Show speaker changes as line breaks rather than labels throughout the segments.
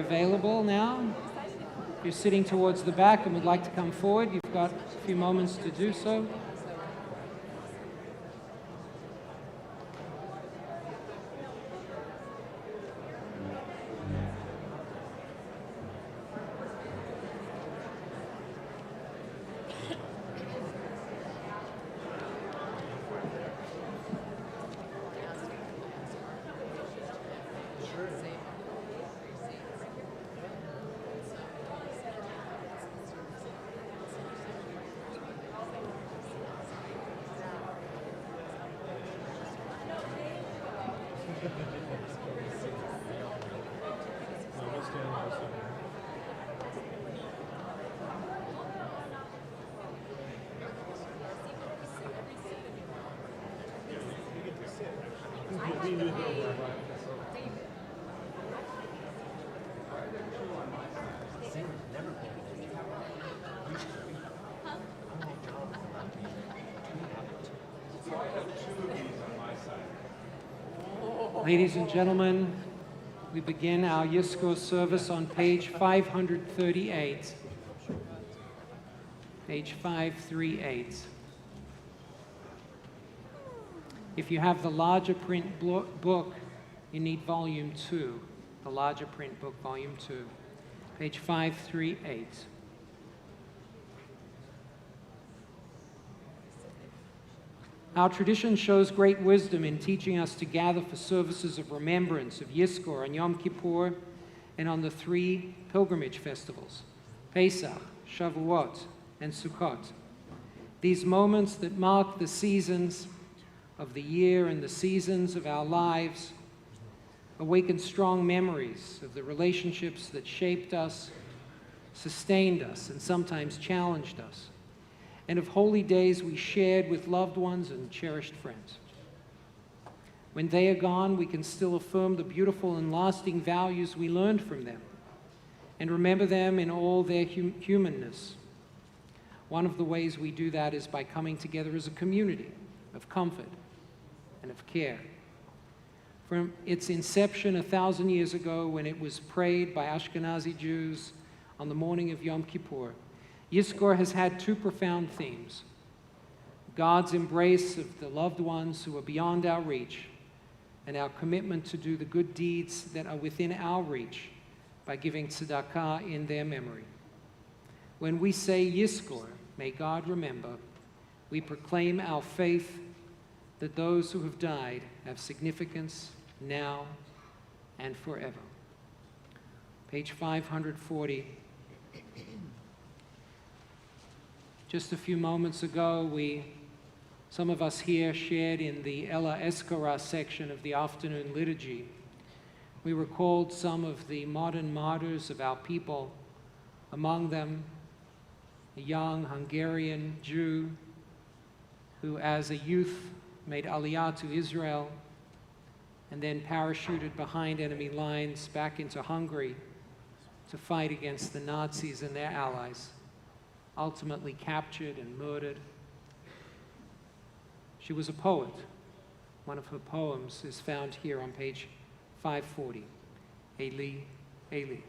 available now. If you're sitting towards the back and would like to come forward, you've got a few moments to do so. Ladies and gentlemen, we begin our Yizkor service on page 538. Page 538. If you have the larger print book, you need volume 2. The larger print book, volume 2. Page 538. Our tradition shows great wisdom in teaching us to gather for services of remembrance of Yizkor on Yom Kippur and on the 3 pilgrimage festivals, Pesach, Shavuot, and Sukkot. These moments that mark the seasons of the year and the seasons of our lives awaken strong memories of the relationships that shaped us, sustained us, and sometimes challenged us, and of holy days we shared with loved ones and cherished friends. When they are gone, we can still affirm the beautiful and lasting values we learned from them and remember them in all their humanness. One of the ways we do that is by coming together as a community of comfort and of care. From its inception 1,000 years ago, when it was prayed by Ashkenazi Jews on the morning of Yom Kippur, Yizkor has had 2 profound themes: God's embrace of the loved ones who are beyond our reach, and our commitment to do the good deeds that are within our reach by giving tzedakah in their memory. When we say Yizkor, may God remember, we proclaim our faith that those who have died have significance now and forever. Page 540. Just a few moments ago, some of us here shared in the Ella Eskora section of the afternoon liturgy. We recalled some of the modern martyrs of our people, among them a young Hungarian Jew who as a youth made Aliyah to Israel and then parachuted behind enemy lines back into Hungary to fight against the Nazis and their allies, ultimately captured and murdered. She was a poet. One of her poems is found here on page 540, Eli, Eli.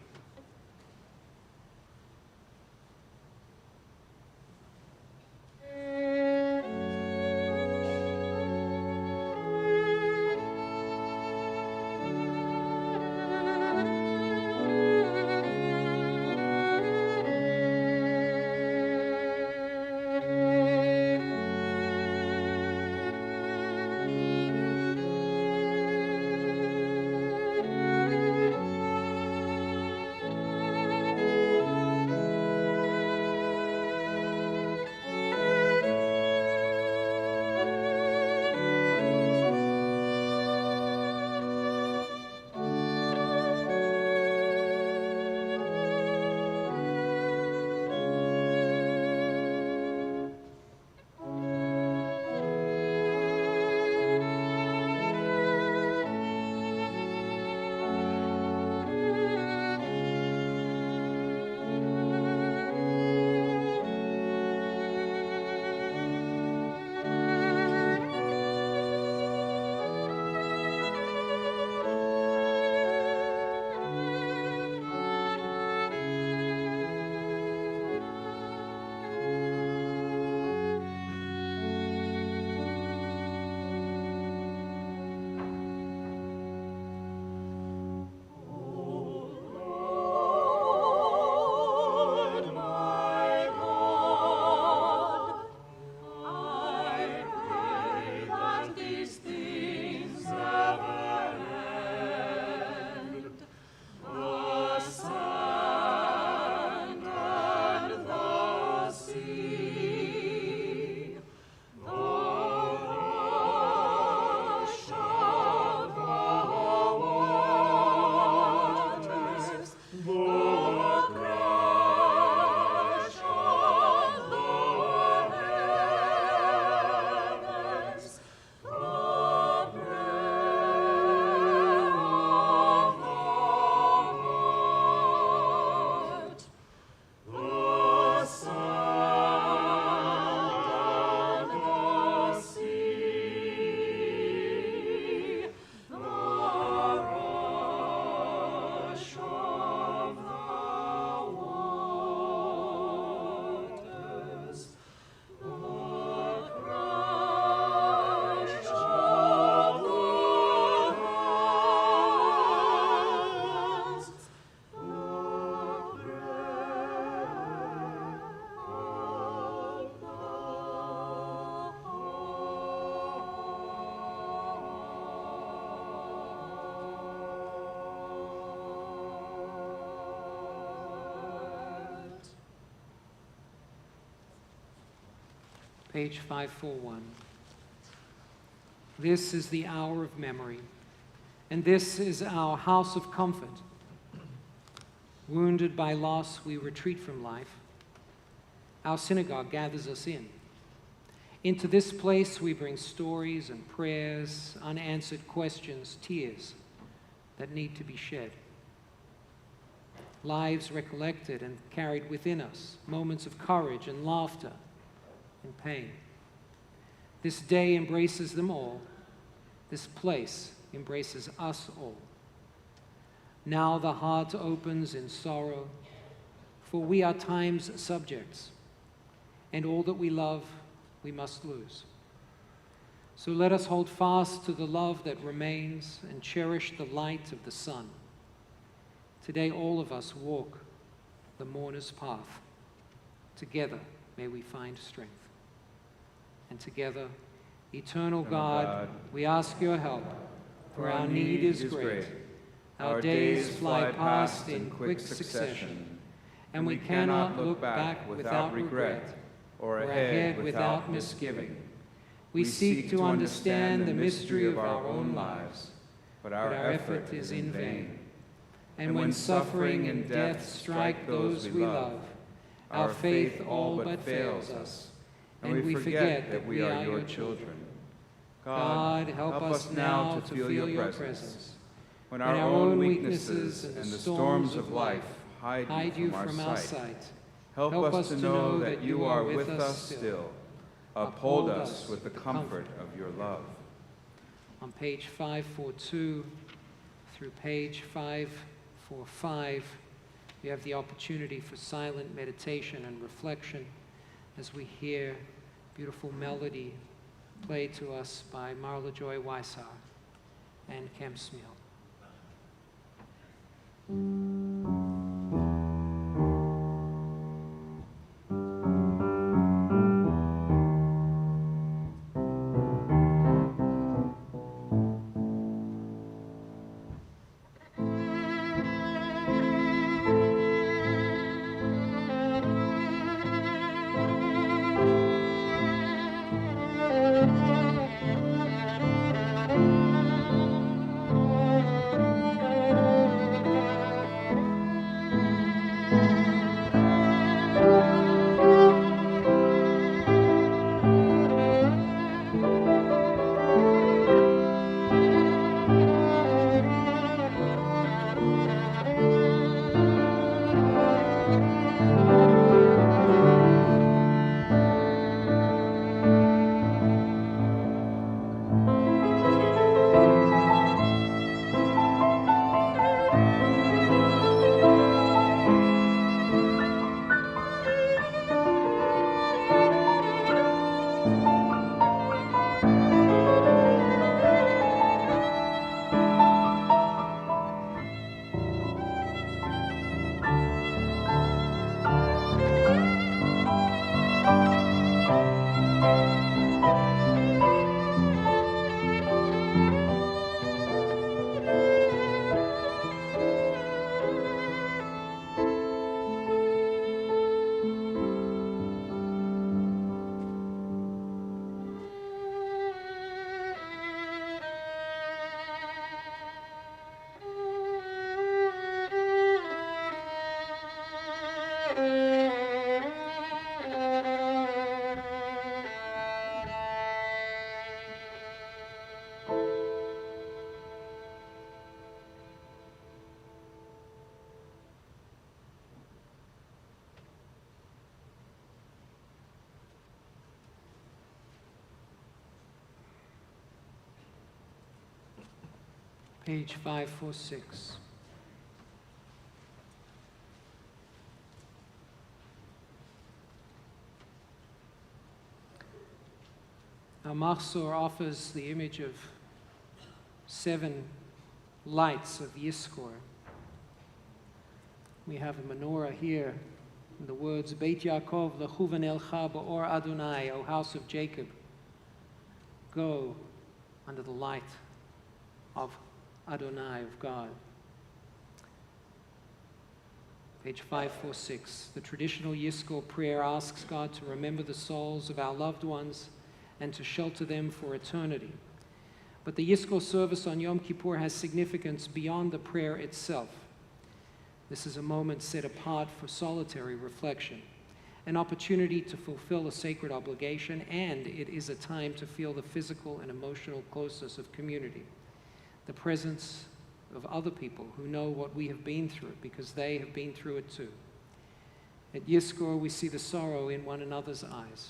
page 541. This is the hour of memory, and this is our house of comfort. Wounded by loss, we retreat from life. Our synagogue gathers us in. Into this place we bring stories and prayers, unanswered questions, tears that need to be shed. Lives recollected and carried within us, moments of courage and laughter and pain. This day embraces them all. This place embraces us all. Now the heart opens in sorrow, for we are time's subjects, and all that we love we must lose. So let us hold fast to the love that remains and cherish the light of the sun. Today all of us walk the mourner's path. Together may we find strength. And together, eternal God, we ask your help, for our need is great. Our days fly past in quick succession, and we cannot look back without regret or ahead without misgiving. We seek to understand the mystery of our own lives, but our effort is in vain. And when suffering and death strike those we love, our faith all but fails us, and we forget that we are your children. God, help us now to feel your presence, when our own weaknesses and the storms of life hide you from our sight. Help us to know that you are with us still. Uphold us with the comfort of your love. On page 542 through page 545, we have the opportunity for silent meditation and reflection as we hear beautiful melody played to us by Marla Joy Weissar and Kemp Smiel. Page 546. Our Machzor offers the image of 7 lights of Yizkor. We have a menorah here, in the words, Beit Yaakov lechuven elcha ba'or Adonai, O house of Jacob, go under the light of Adonai, of God. Page 546. The traditional Yizkor prayer asks God to remember the souls of our loved ones and to shelter them for eternity. But the Yizkor service on Yom Kippur has significance beyond the prayer itself. This is a moment set apart for solitary reflection, an opportunity to fulfill a sacred obligation, and it is a time to feel the physical and emotional closeness of community, the presence of other people who know what we have been through because they have been through it too. At Yizkor, we see the sorrow in one another's eyes.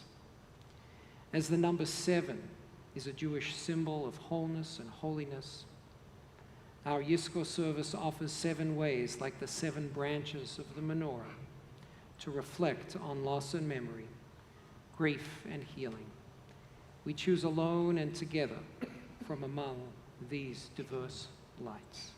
As the number 7 is a Jewish symbol of wholeness and holiness, our Yizkor service offers 7 ways, like the 7 branches of the menorah, to reflect on loss and memory, grief and healing. We choose alone and together from among these diverse lights.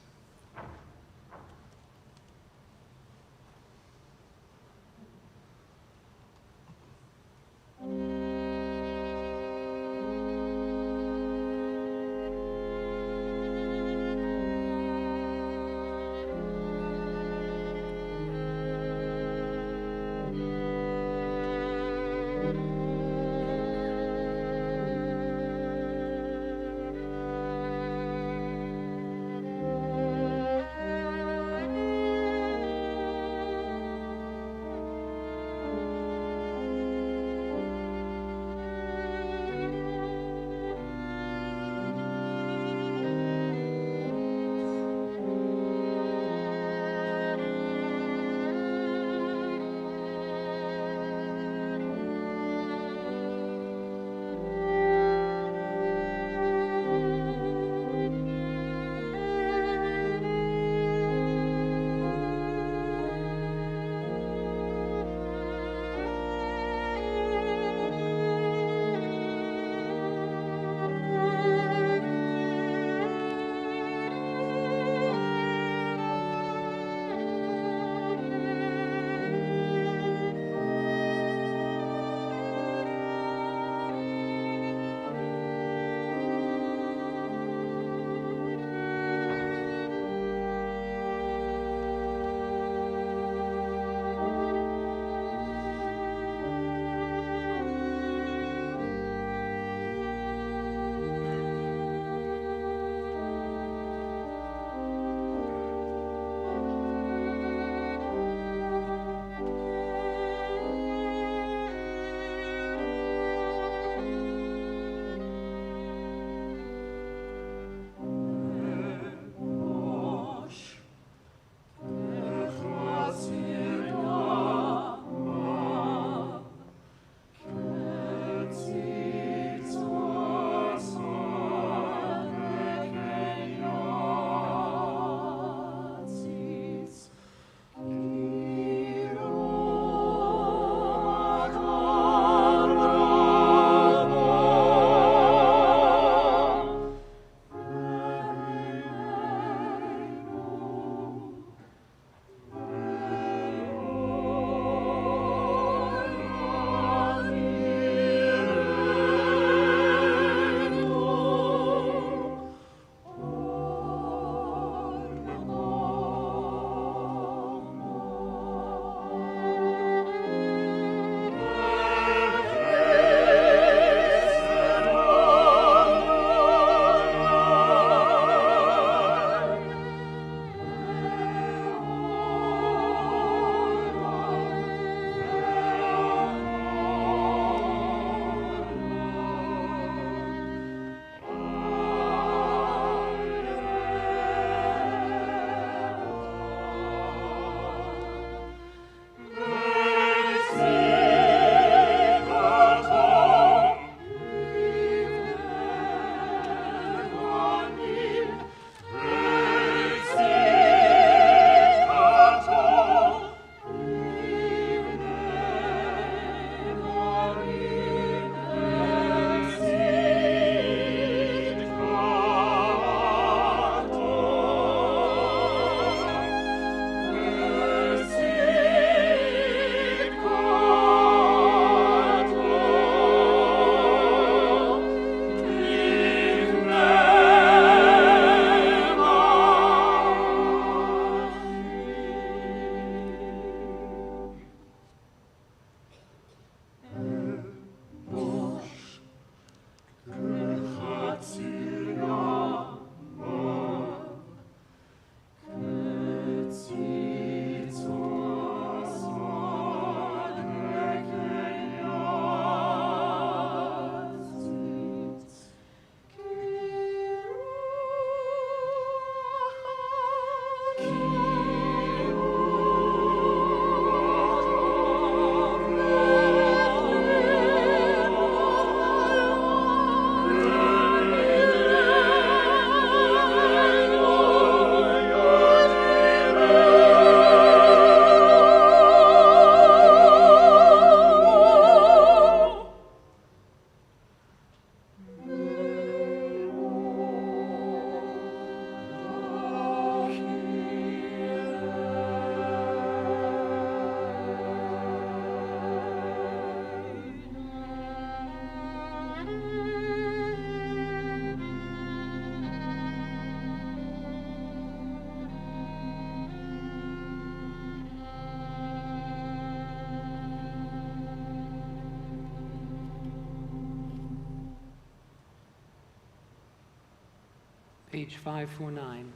Page 549.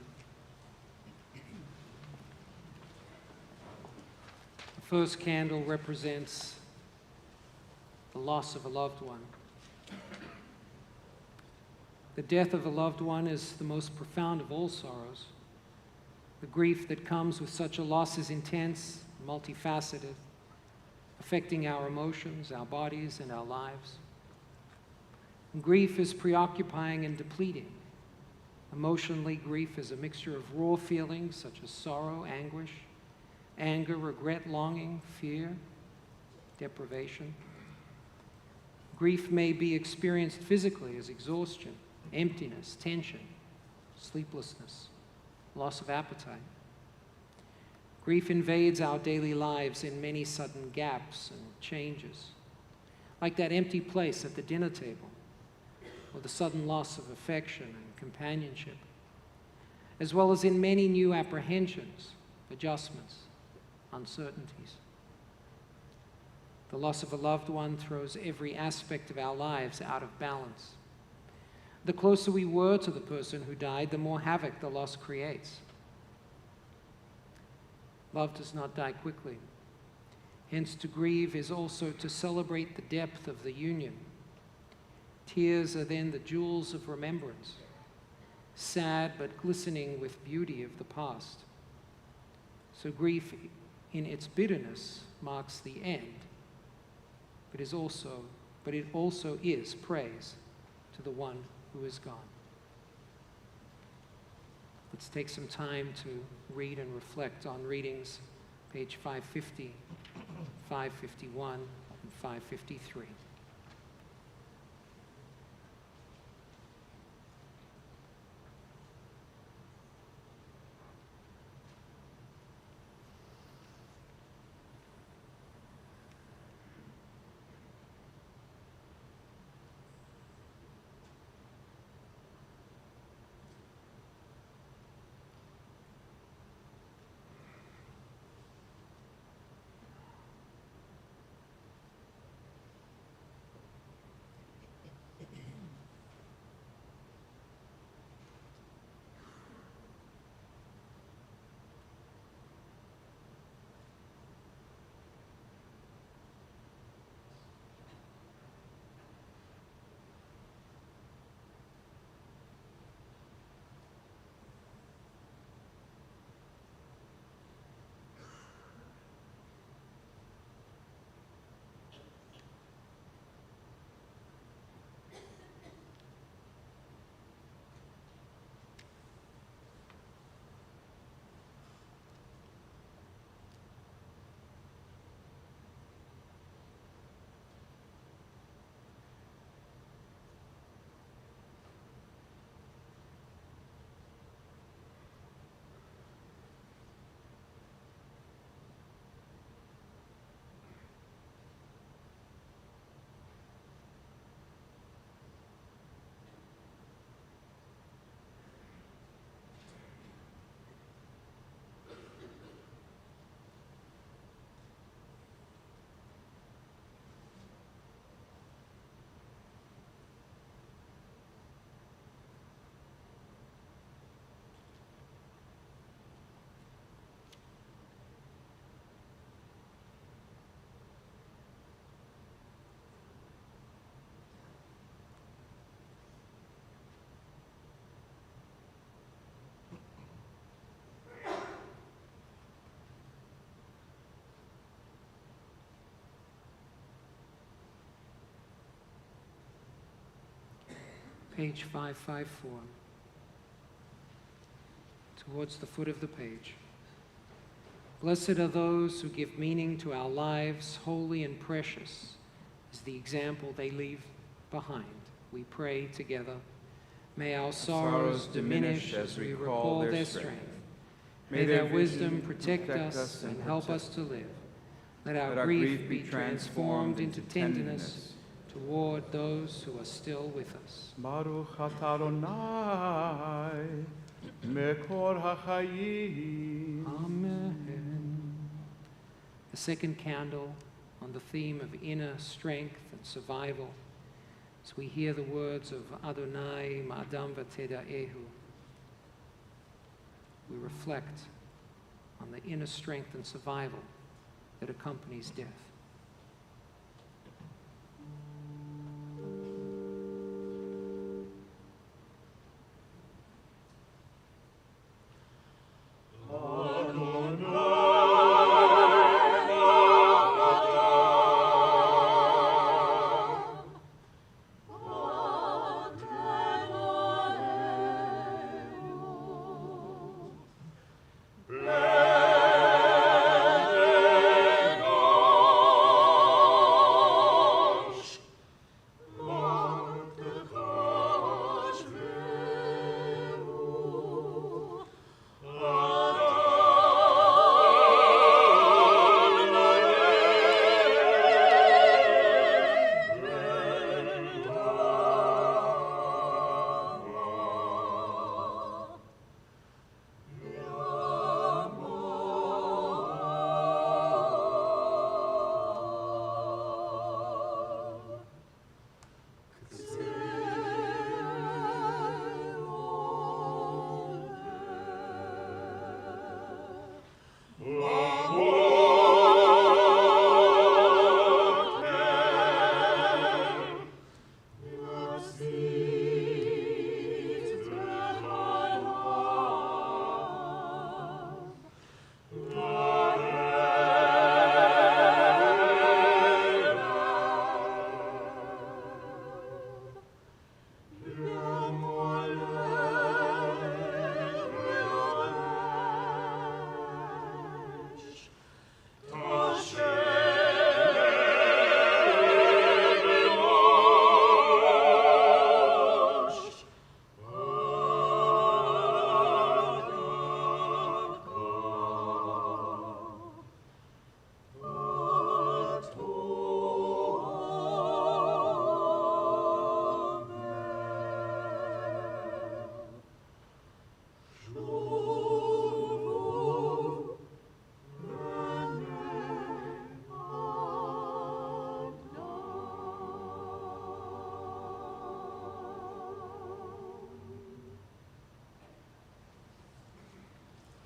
The first candle represents the loss of a loved one. The death of a loved one is the most profound of all sorrows. The grief that comes with such a loss is intense, multifaceted, affecting our emotions, our bodies, and our lives. And grief is preoccupying and depleting. Emotionally, grief is a mixture of raw feelings such as sorrow, anguish, anger, regret, longing, fear, deprivation. Grief may be experienced physically as exhaustion, emptiness, tension, sleeplessness, loss of appetite. Grief invades our daily lives in many sudden gaps and changes, like that empty place at the dinner table, or the sudden loss of affection and companionship, as well as in many new apprehensions, adjustments, uncertainties. The loss of a loved one throws every aspect of our lives out of balance. The closer we were to the person who died, the more havoc the loss creates. Love does not die quickly. Hence, to grieve is also to celebrate the depth of the union. Tears are then the jewels of remembrance, sad but glistening with beauty of the past. So grief in its bitterness marks the end, but it also is praise to the one who is gone. Let's take some time to read and reflect on readings, page 550, 551, and 553. Page 554, towards the foot of the page. Blessed are those who give meaning to our lives, holy and precious is the example they leave behind. We pray together. May our sorrows diminish as we recall their strength. May their wisdom protect us and help us to live. Let our grief be transformed into tenderness toward those who are still with us.
Baruch atah Adonai, mekor hachayim.
Amen. The second candle on the theme of inner strength and survival, as we hear the words of Adonai Ma'adam V'Tedaehu, we reflect on the inner strength and survival that accompanies death.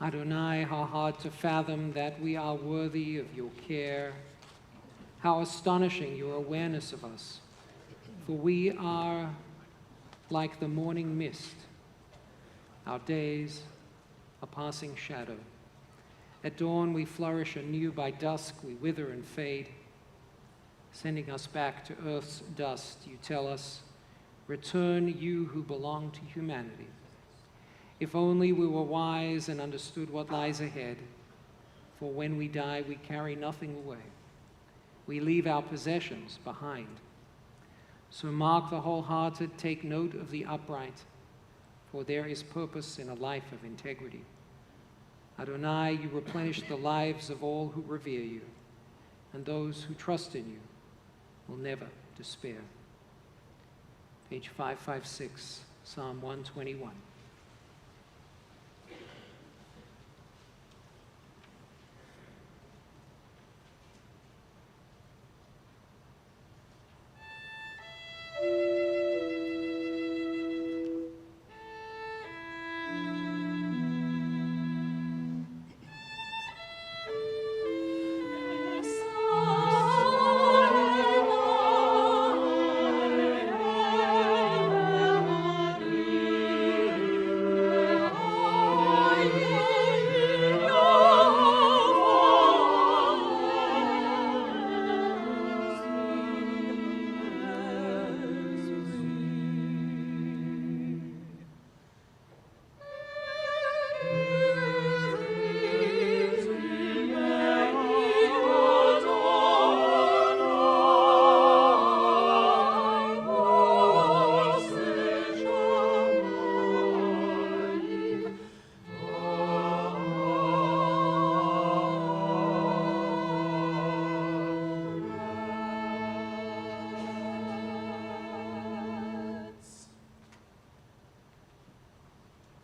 Adonai, how hard to fathom that we are worthy of your care. How astonishing your awareness of us. For we are like the morning mist. Our days a passing shadow. At dawn we flourish anew, by dusk we wither and fade. Sending us back to earth's dust, you tell us, return you who belong to humanity. If only we were wise and understood what lies ahead, for when we die, we carry nothing away. We leave our possessions behind. So mark the wholehearted, take note of the upright, for there is purpose in a life of integrity. Adonai, you replenish the lives of all who revere you, and those who trust in you will never despair. Page 556, Psalm 121.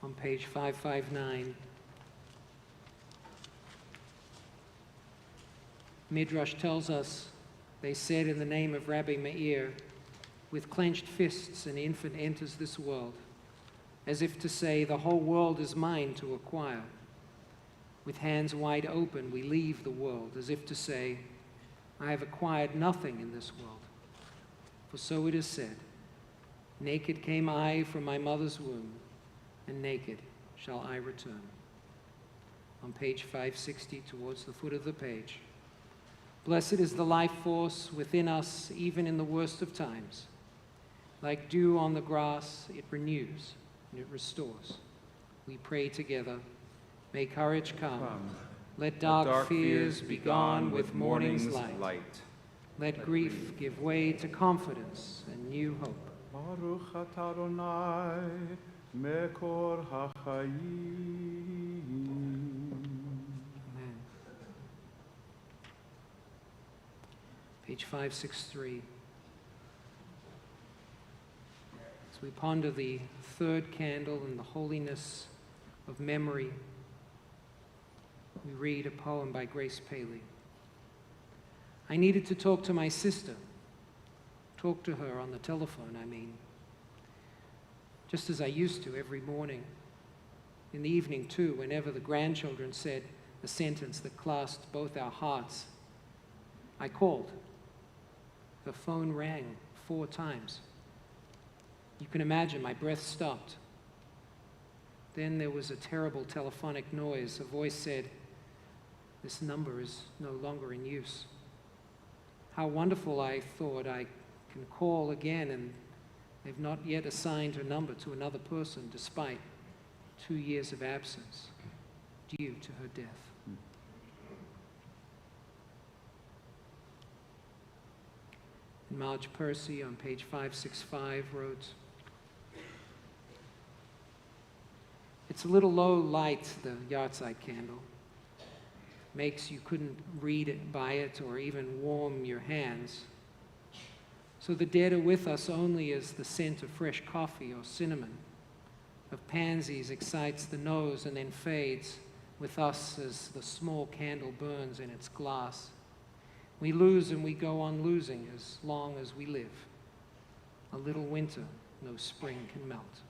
On page 559, Midrash tells us, they said in the name of Rabbi Meir, with clenched fists an infant enters this world. as if to say, the whole world is mine to acquire. With hands wide open, we leave the world, as if to say, I have acquired nothing in this world. For so it is said, naked came I from my mother's womb, and naked shall I return. On page 560, towards the foot of the page. Blessed is the life force within us, even in the worst of times. Like dew on the grass, it renews and it restores. We pray together. May courage come. Let dark fears be gone with morning's light. Let grief give way to confidence and new hope.
Baruch atah Adonai, mekor hachayim.
Amen. Page 563. As we ponder the third candle in the holiness of memory, we read a poem by Grace Paley. I needed to talk to my sister. Talk to her on the telephone, I mean. Just as I used to every morning. In the evening, too, whenever the grandchildren said a sentence that clasped both our hearts. I called. The phone rang 4 times. You can imagine my breath stopped. Then there was a terrible telephonic noise. A voice said, "This number is no longer in use." How wonderful, I thought. I can call again, and they've not yet assigned her number to another person despite 2 years of absence due to her death. And Marge Percy on page 565 wrote, "It's a little low light, the yahrzeit candle. Makes you couldn't read it by it or even warm your hands. So the dead are with us only as the scent of fresh coffee or cinnamon, of pansies excites the nose and then fades with us as the small candle burns in its glass. We lose and we go on losing as long as we live. A little winter, no spring can melt."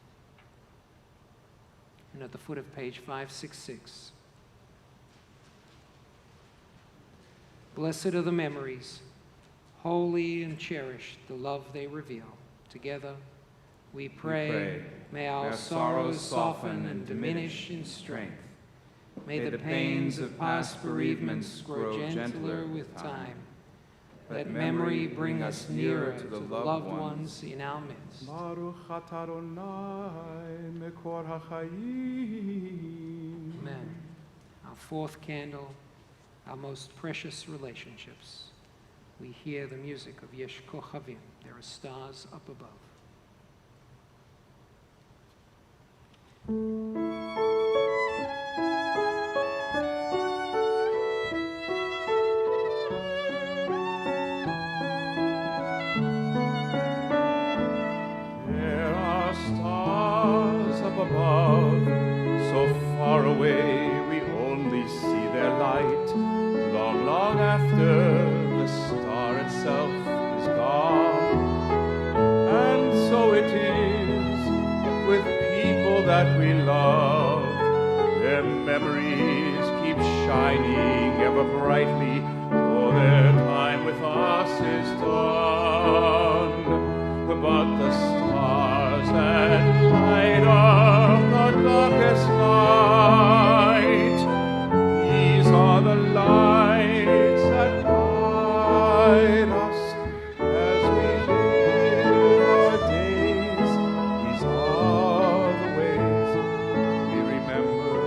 And at the foot of page 566, blessed are the memories, holy and cherished, the love they reveal. Together, we pray, may our sorrows soften and diminish in strength. May the pains of past bereavements grow gentler with time. Let memory bring us nearer to the loved ones in our midst.
Baruch atah Adonai, mekor hachayim.
Amen. Our fourth candle, our most precious relationships. We hear the music of Yesh Kochavim. There are stars up above.
There are stars up above, so far away we only see their light. Long, long after the star itself is gone. And so it is with people that we love. Their memories keep shining ever brightly, though their time with us is done. But the stars that light up the darkest night, these are the lights that guide us as we live our days. These are the ways we remember.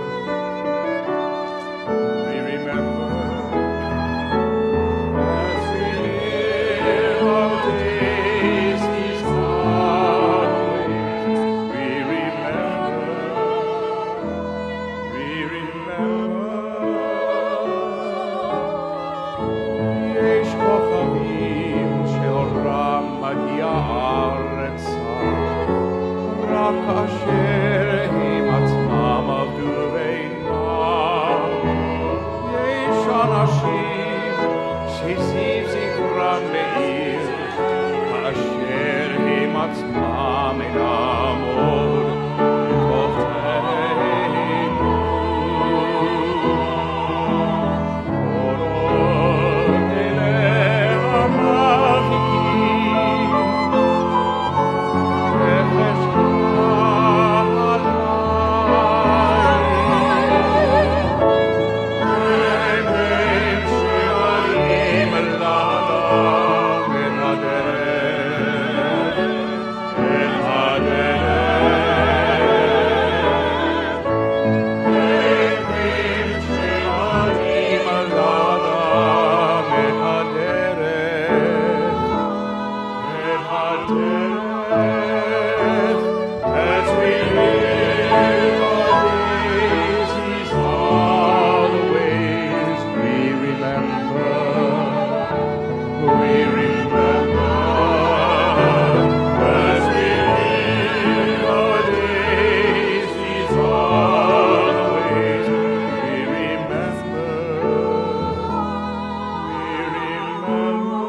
We remember as we live our days. These are the ways we remember. We remember. יש כוכבים שאורם מגיע ארצה, רק אשר הם עצמם עבדו ואינם. יש אנשים שזיו זכרם מאיר, כאשר הם עצמם אינם עוד. Derech, as we live our days, these are the ways we remember. We remember, as we live our days, these are the ways we remember. We remember.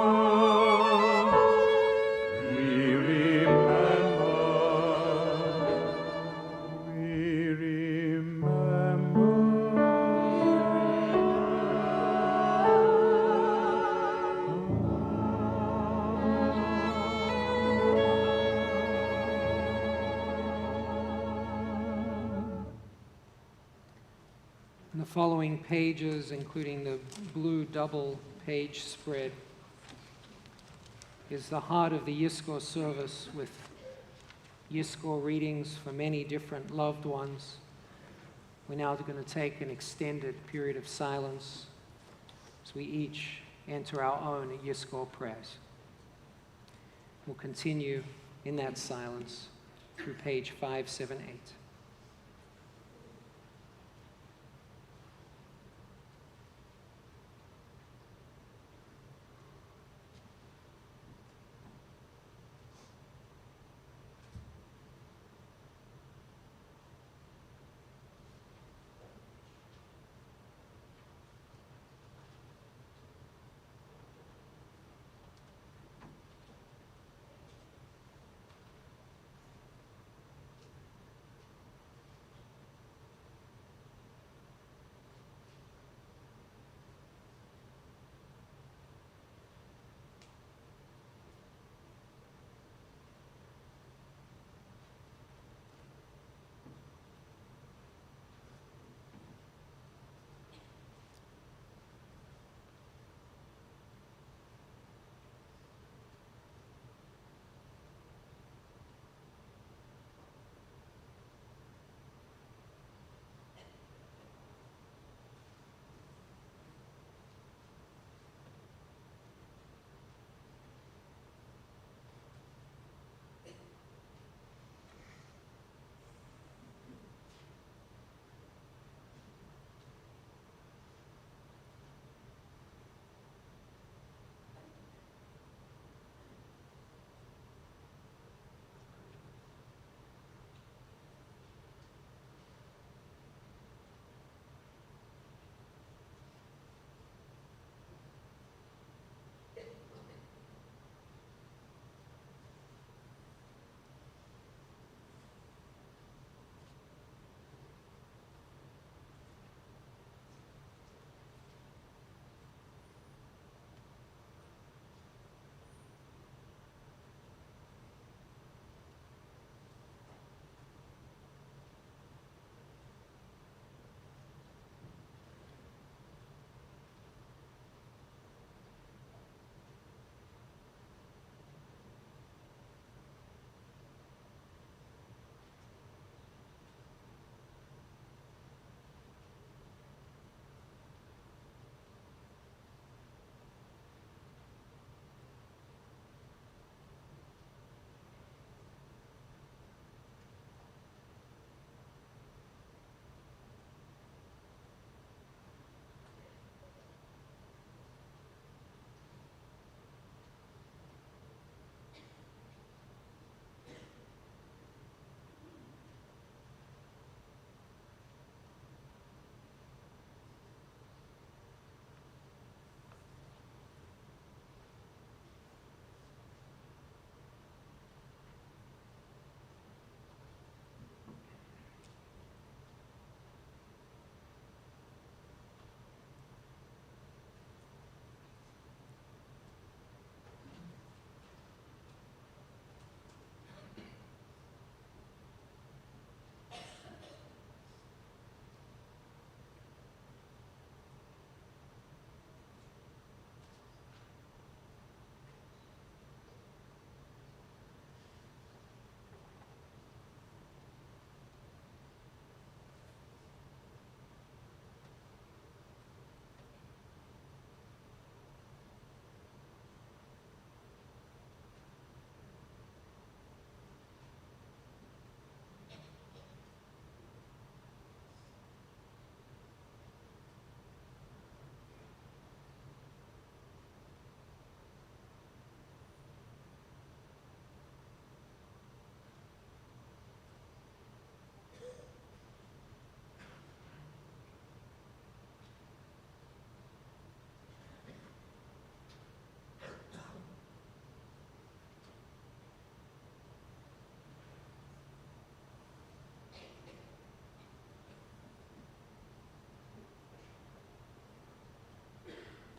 We remember. We remember.
And the following pages, including the blue double page spread, is the heart of the Yizkor service with Yizkor readings for many different loved ones. We're now going to take an extended period of silence as we each enter our own Yizkor prayers. We'll continue in that silence through page 578.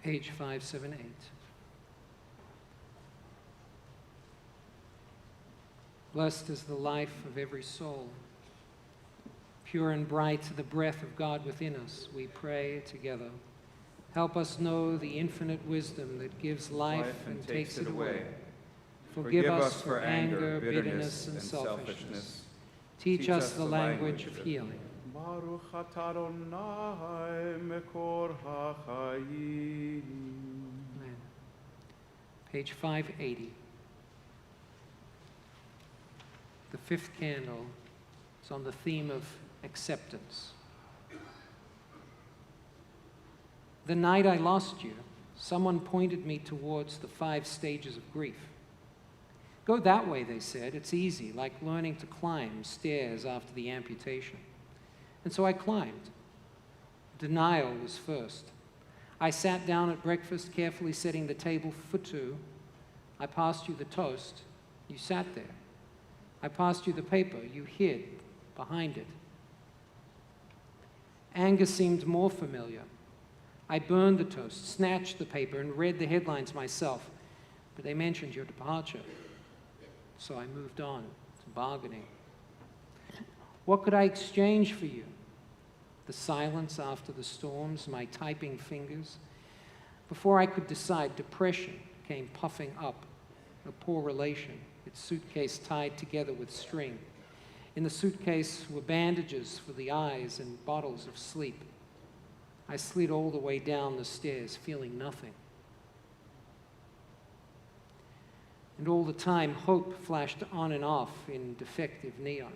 Page 578. Blessed is the life of every soul. Pure and bright the breath of God within us, we pray together. Help us know the infinite wisdom that gives life and takes it away. Forgive us for anger, bitterness, and selfishness. Teach us the language of healing.
Baruch atah Adonai mekor hachayim.
Amen. Page 580. The fifth candle is on the theme of acceptance. The night I lost you, someone pointed me towards the 5 stages of grief. Go that way, they said. It's easy, like learning to climb stairs after the amputation. And so I climbed. Denial was first. I sat down at breakfast, carefully setting the table for 2. I passed you the toast. You sat there. I passed you the paper. You hid behind it. Anger seemed more familiar. I burned the toast, snatched the paper, and read the headlines myself. But they mentioned your departure. So I moved on to bargaining. What could I exchange for you? The silence after the storms, my typing fingers. Before I could decide, depression came puffing up. A poor relation, its suitcase tied together with string. In the suitcase were bandages for the eyes and bottles of sleep. I slid all the way down the stairs, feeling nothing. And all the time, hope flashed on and off in defective neon.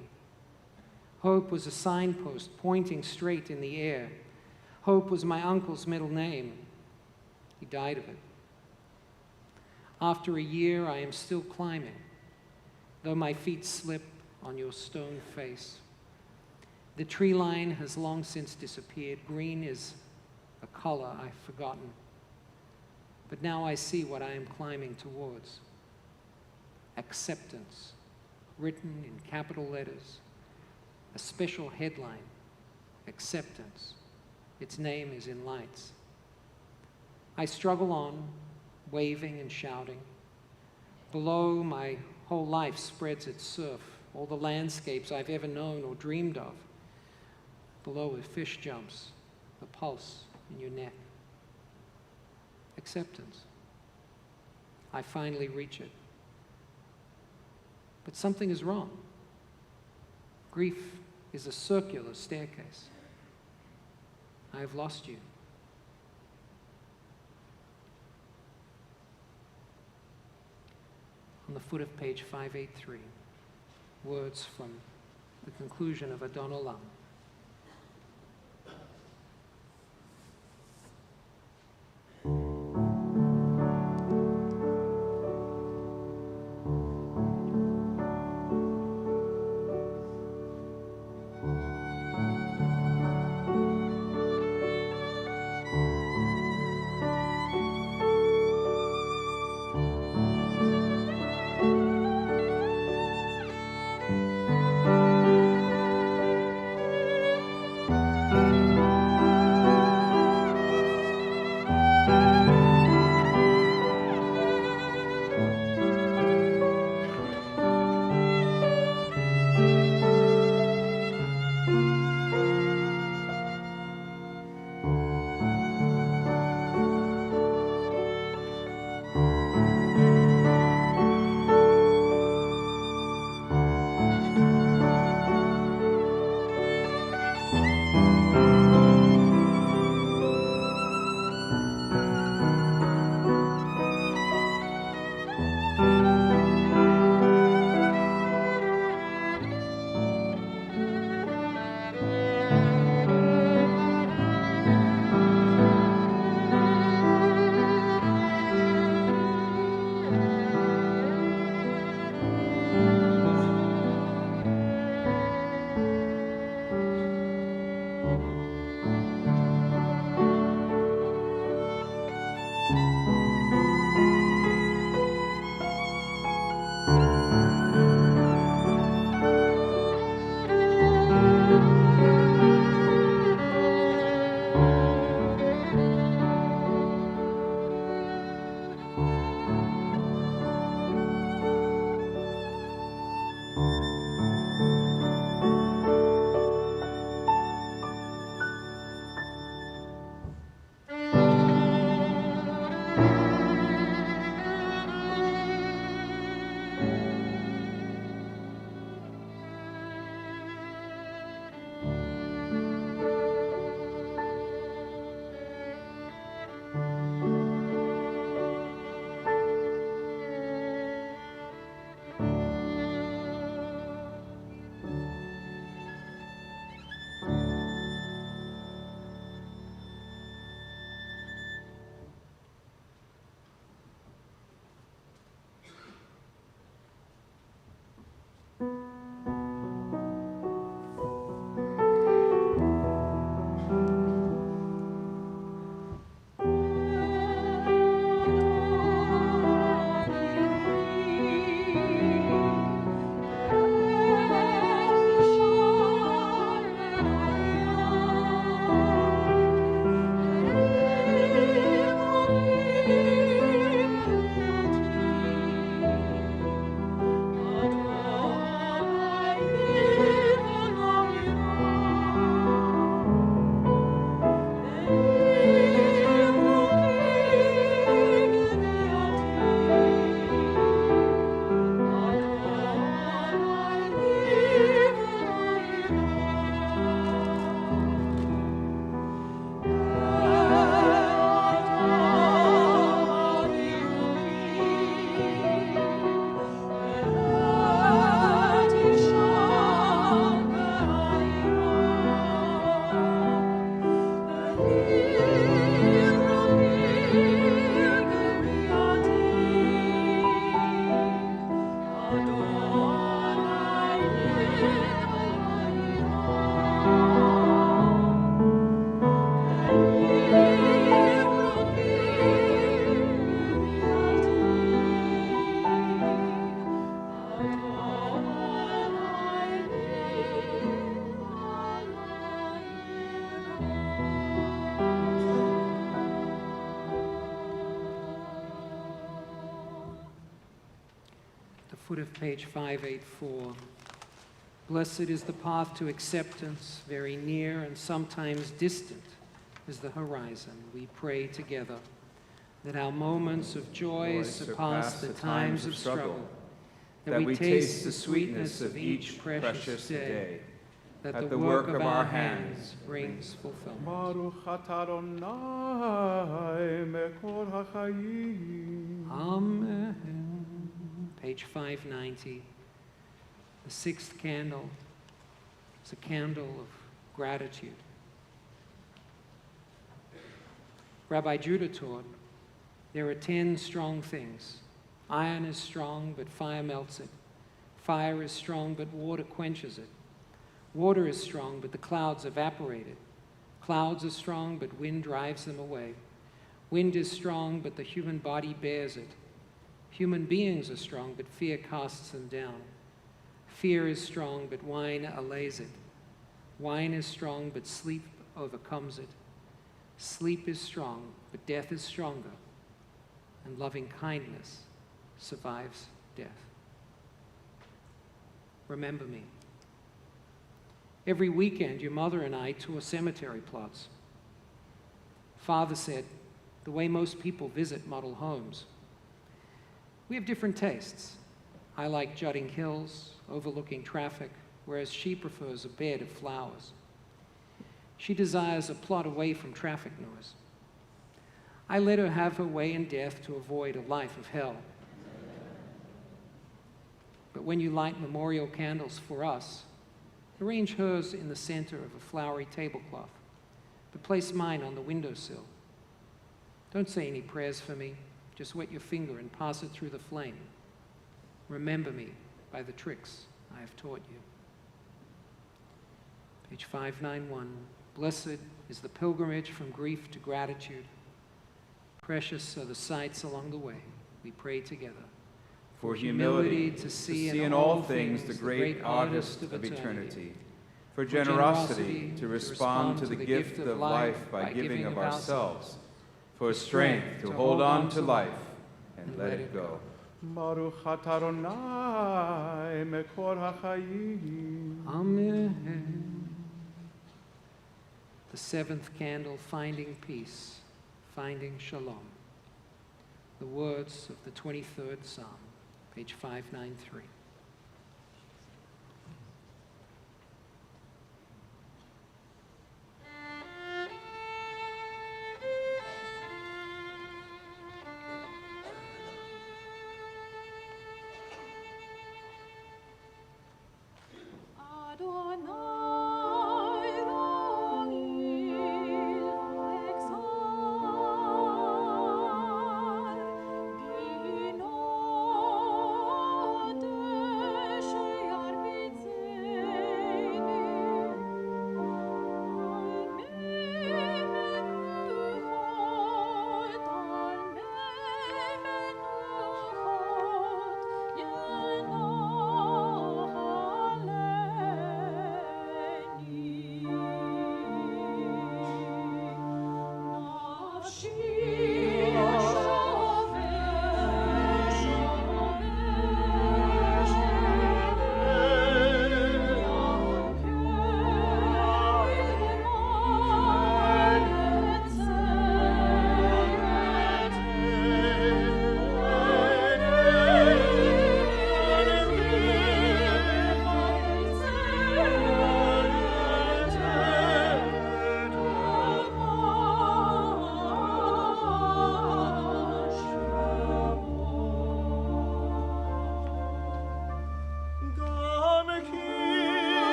Hope was a signpost pointing straight in the air. Hope was my uncle's middle name. He died of it. After a year, I am still climbing, though my feet slip on your stone face. The tree line has long since disappeared. Green is a color I've forgotten. But now I see what I am climbing towards. Acceptance, written in capital letters. A special headline, acceptance. Its name is in lights. I struggle on, waving and shouting. Below, my whole life spreads its surf, all the landscapes I've ever known or dreamed of. Below, a fish jumps, the pulse in your neck. Acceptance. I finally reach it. But something is wrong. Grief is a circular staircase. I have lost you. On the foot of page 583, words from the conclusion of Adon Olam. foot of page 584. Blessed is the path to acceptance, very near and sometimes distant is the horizon. We pray together that our moments of joy surpass the times of struggle, that we taste the sweetness of each precious day, that the work of our hands brings fulfillment.
Baruch atah Adonai mekor hachayim.
Amen. Page 590. The sixth candle is a candle of gratitude. Rabbi Judah taught, there are 10 strong things. Iron is strong, but fire melts it. Fire is strong, but water quenches it. Water is strong, but the clouds evaporate it. Clouds are strong, but wind drives them away. Wind is strong, but the human body bears it. Human beings are strong, but fear casts them down. Fear is strong, but wine allays it. Wine is strong, but sleep overcomes it. Sleep is strong, but death is stronger. And loving kindness survives death. Remember me. Every weekend, your mother and I tour cemetery plots. Father said, the way most people visit model homes. We have different tastes. I like jutting hills, overlooking traffic, whereas she prefers a bed of flowers. She desires a plot away from traffic noise. I let her have her way in death to avoid a life of hell. But when you light memorial candles for us, arrange hers in the center of a flowery tablecloth, but place mine on the windowsill. Don't say any prayers for me. Just wet your finger and pass it through the flame. Remember me by the tricks I have taught you. Page 591. Blessed is the pilgrimage from grief to gratitude. Precious are the sights along the way. We pray together.
For humility, to see in all things the great artist of eternity. For generosity, to respond to the gift of life by giving of ourselves. For strength, to hold on to life and let it go. Baruch atah Adonai mekor hachayim.
Amen. The seventh candle, finding peace, finding shalom. The words of the 23rd Psalm, page 593.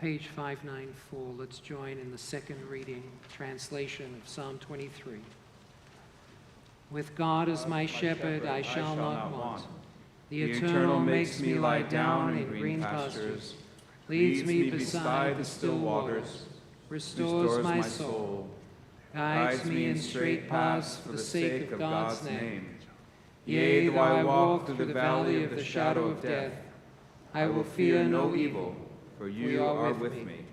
page 594, let's join in the second reading, translation of Psalm 23. With God as my shepherd, I shall not want. The Eternal makes me lie down in green pastures, leads me beside the still waters, restores my soul, guides me in straight paths for the sake of God's name. Yea, though I walk through the valley of the shadow of death, I will fear no evil, for you are with me.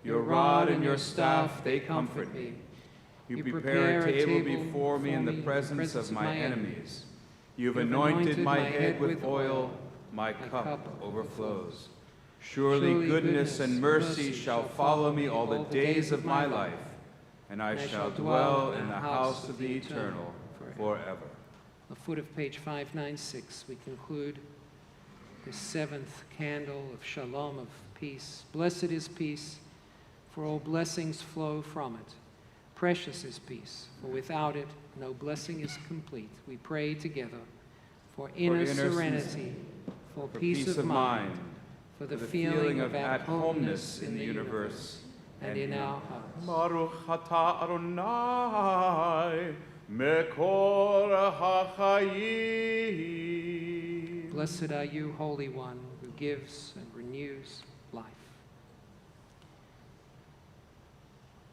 Your rod and your staff, they comfort me. You prepare a table before me in the presence of my enemies. You have anointed my head with oil, my cup overflows. Surely goodness and mercy shall follow me all the days of my life, and I shall dwell in the house of the Eternal forever. The foot of page 596, we conclude the seventh candle of shalom, of peace. Blessed is peace, for all blessings flow from it. Precious is peace, for without it, no blessing is complete. We pray together for inner serenity, for peace of mind, for the feeling of at-homeness in the universe and in our hearts.
Baruch atah Adonai, mekor hachayim.
Blessed are you, Holy One, who gives and renews life.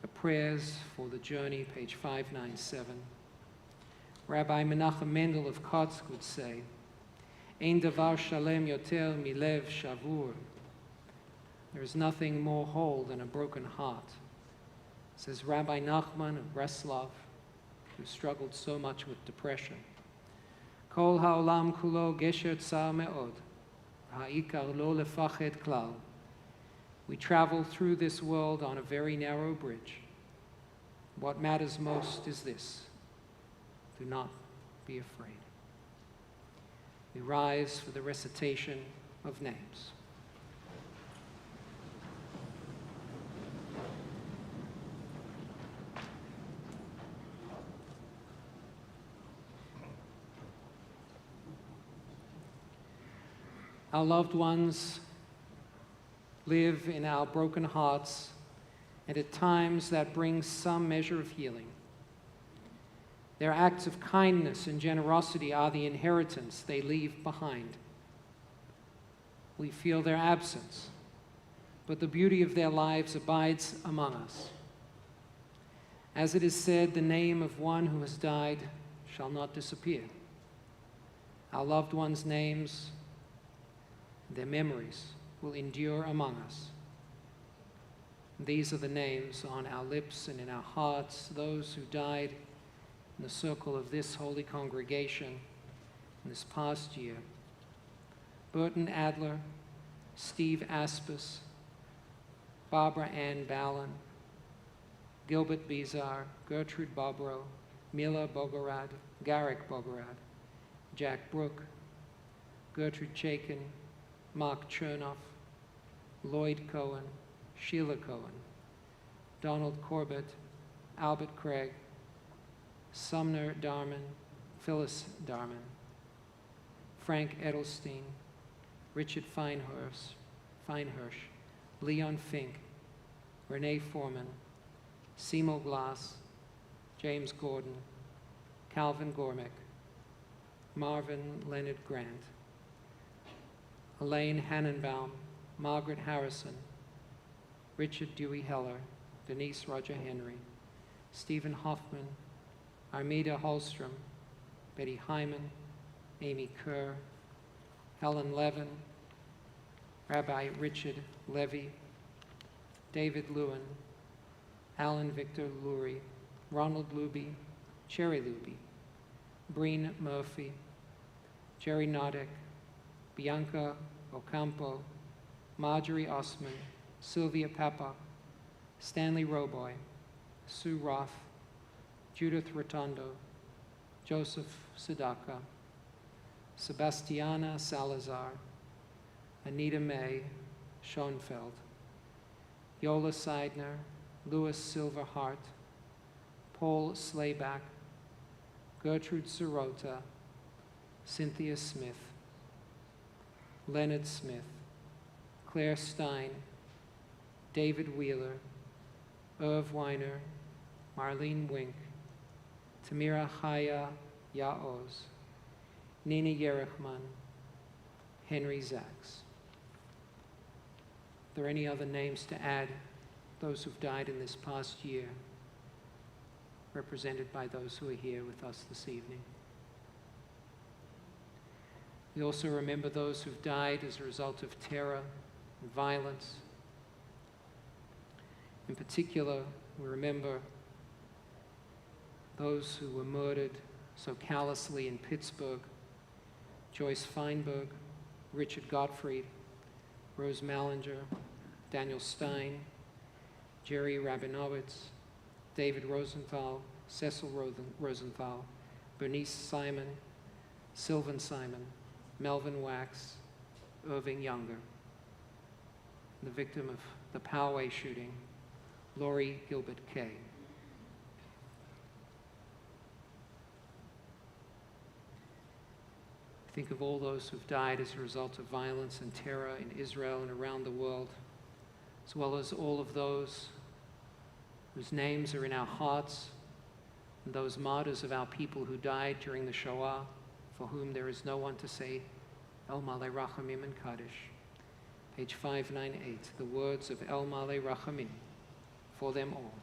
The prayers for the journey, page 597. Rabbi Menachem Mendel of Kotsk would say, Ein davar shalem yoter milev shavur. There is nothing more whole than a broken heart, says Rabbi Nachman of Breslov, who struggled so much with depression. Kol ha'olam kulo gesher tsar me'od, ha'ikar lo lefachet klal. We travel through this world on a very narrow bridge. What matters most is this: do not be afraid. We rise for the recitation of names. Our loved ones live in our broken hearts, and at times that brings some measure of healing. Their acts of kindness and generosity are the inheritance they leave behind. We feel their absence, but the beauty of their lives abides among us. As it is said, the name of one who has died shall not disappear. Our loved ones' names, their memories will endure among us. These are the names on our lips and in our hearts, those who died in the circle of this holy congregation in this past year. Burton Adler, Steve Aspis, Barbara Ann Ballin, Gilbert Bizar, Gertrude Bobrow, Mila Bogorad, Garrick Bogorad, Jack Brook, Gertrude Chaikin, Mark Chernoff, Lloyd Cohen, Sheila Cohen, Donald Corbett, Albert Craig, Sumner Darman, Phyllis Darman, Frank Edelstein, Richard Feinhirsch, Leon Fink, Renee Foreman, Seymour Glass, James Gordon, Calvin Gormick, Marvin Leonard Grant, Elaine Hannenbaum, Margaret Harrison, Richard Dewey Heller, Denise Roger Henry, Stephen Hoffman, Armida Holstrom, Betty Hyman, Amy Kerr, Helen Levin, Rabbi Richard Levy, David Lewin, Alan Victor Lurie, Ronald Luby, Cherry Luby, Breen Murphy, Jerry Noddick, Bianca Ocampo, Marjorie Osman, Sylvia Papa, Stanley Roboy, Sue Roth, Judith Rotondo, Joseph Sedaka, Sebastiana Salazar, Anita May Schoenfeld, Yola Seidner, Louis Silverhart, Paul Slayback, Gertrude Sirota, Cynthia Smith, Leonard Smith, Claire Stein, David Wheeler, Irv Weiner, Marlene Wink, Tamira Chaya Yaoz, Nina Yerichman, Henry Zaks. Are there any other names to add? Those who've died in this past year, represented by those who are here with us this evening. We also remember those who've died as a result of terror and violence. In particular, we remember those who were murdered so callously in Pittsburgh: Joyce Feinberg, Richard Gottfried, Rose Mallinger, Daniel Stein, Jerry Rabinowitz, David Rosenthal, Cecil Rosenthal, Bernice Simon, Sylvan Simon, Melvin Wax, Irving Younger. The victim of the Poway shooting, Lori Gilbert Kay. Think of all those who've died as a result of violence and terror in Israel and around the world, as well as all of those whose names are in our hearts, and those martyrs of our people who died during the Shoah, for whom there is no one to say, El Malei Rachamim and Kaddish. Page 598, the words of El Malei Rachamim, for them all.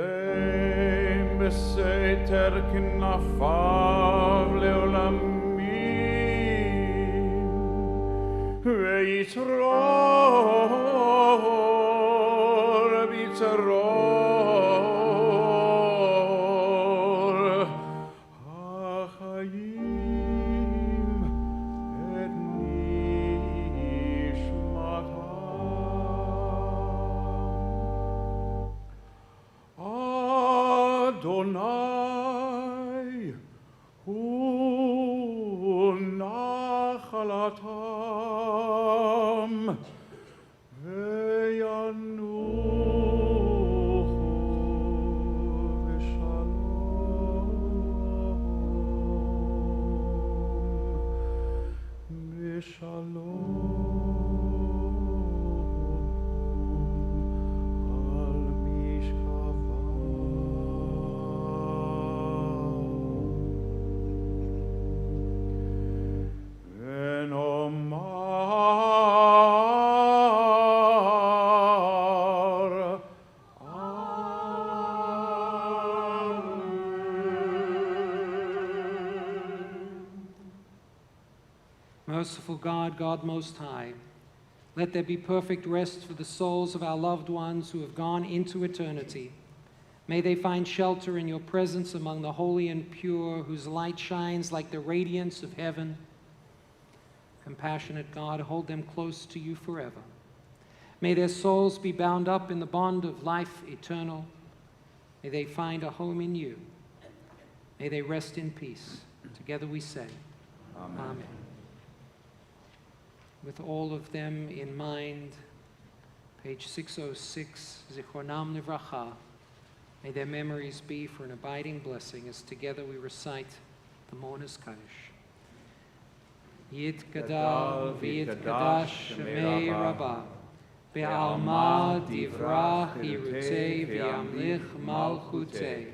Yastirem beseter knafav leolamim veitror bitzaror hachayim et nishmatam Adonai hu nachalatam veyanuchu v'shalom al mishkavam venomar
Merciful God, God Most High, Let there be perfect rest for the souls of our loved ones who have gone into eternity. May they find shelter in your presence among the holy and pure, whose light shines like the radiance of heaven. Compassionate God, hold them close to you forever. May their souls be bound up in the bond of life eternal. May they find a home in you. May they rest in peace. Together we say,
Amen.
Amen. With all of them in mind, page 606, Zichronam Livracha, may their memories be for an abiding blessing as together we recite the Mourner's Kaddish. Yitgadal v'yitgadash shemei Rabbah, be'alma divrach yirutei v'yamlich malchutei,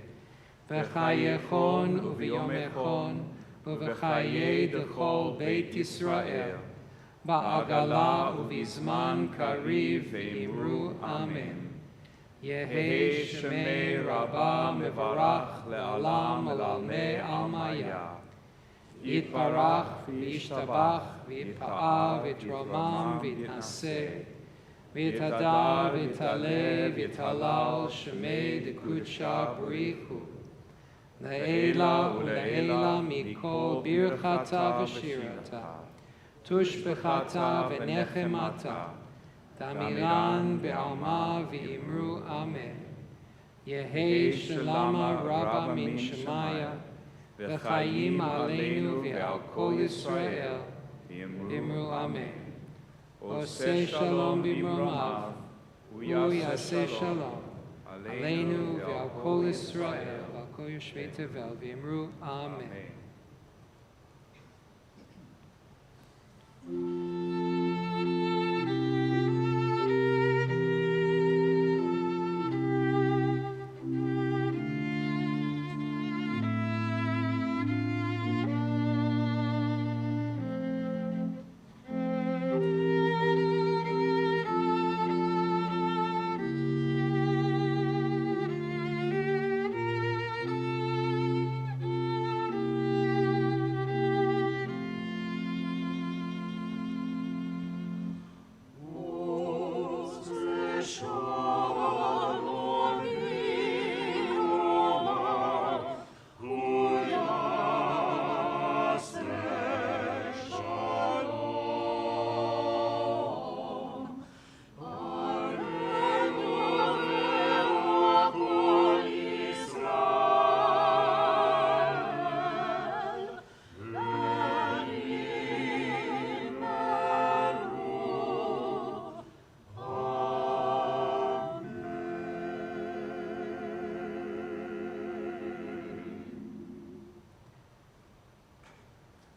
v'chayechon u'v'yomechon u'v'chayei d'chol Beit Yisrael, ba'agala u'v'zman kariv ve'imru Amen. Yehi shemei Rabbah mevarach le'alam al'almei almaya. Yitbarach v'yishtabach v'yitpa'a v'yitromam v'yitnaseh v'yitadar v'yitaleh v'yitalal shemei d'kudsha b'richu le'ela u'le'ela mikol birchata v'shirata tushbechata v'nechemata tamiran be'alma v'imru Amen. Yehi shalama rabba min shemaya v'chayim aleinu v'al kol Yisrael v'imru Amen. Oseh shalom b'mromav u'yaseh shalom aleinu v'al kol Yisrael v'al kol yoshvei tevel v'imru Amen.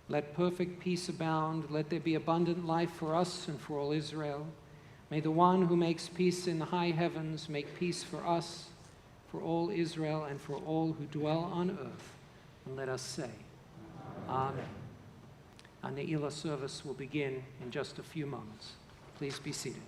Let perfect peace abound. Let there be abundant life for us and for all Israel. May the one who makes peace in the high heavens make peace for us, for all Israel, and for all who dwell on earth. And let us say, Amen. Our Ne'ilah service will begin in just a few moments. Please be seated.